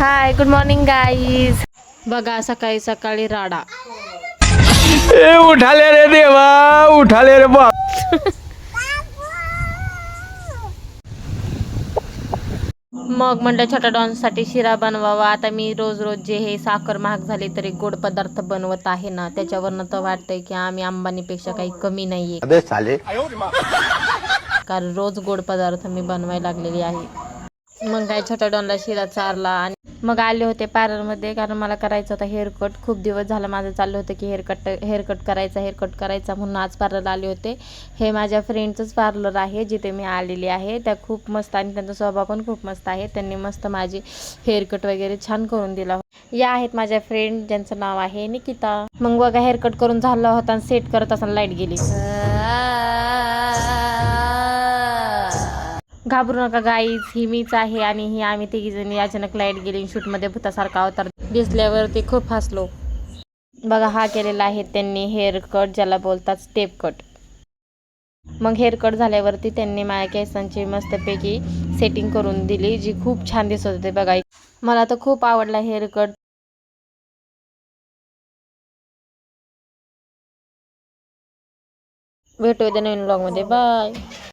Hi good morning guys. बघा सकाळी सकाळी राडा. ए उठाले रे देवा, उठाले रे बा. मग म्हटलं छोट्या डॉनसाठी शिरा बनवावा. आता मी रोज रोज जे हे साखर महाग झाली तरी गोड पदार्थ बनवत आहे ना, त्याच्यावरनं तर वाटतंय की आम्ही अंबानीपेक्षा काही कमी नाहीये. अबे साले. कारण रोज गोड पदार्थ मी बनवायला लागलेली आहे. मग काय छोट्या डॉनला शिरा चारला आणि मग आले होते पार्लरमध्ये, कारण मला करायचं होता हेअरकट. खूप दिवस झालं माझं चाललं होतं की हेअरकट करायचा म्हणून आज पार्लरला आले होते. हे माझ्या फ्रेंडचंच पार्लर आहे जिथे मी आलेली आहे. त्या खूप मस्त आणि त्यांचा स्वभाव पण खूप मस्त आहे. त्यांनी मस्त माझी हेअरकट वगैरे छान करून दिला. या आहेत माझ्या फ्रेंड ज्यांचं नाव आहे निकिता. मग बघा हेअरकट करून झालं होता आणि सेट करत असताना लाईट गेली. घाबरू नका गाईज, ही मीच आहे आणि ही आम्ही तिघीजणी. अचानक लाईट गेली, शूटमध्ये भूतासारखा अवतार दिसल्यावरती खूप हसलो. बघा हा केलेला आहे त्यांनी हेअर कट, ज्याला बोलतात स्टेप कट. मग हेअर कट झाल्यावरती त्यांनी माझ्या केसांची मस्तपैकी सेटिंग करून दिली, जी खूप छान दिसत होते. बघा मला तर खूप आवडला हेअर कट. भेटू उद्या नवीन ब्लॉगमध्ये. बाय.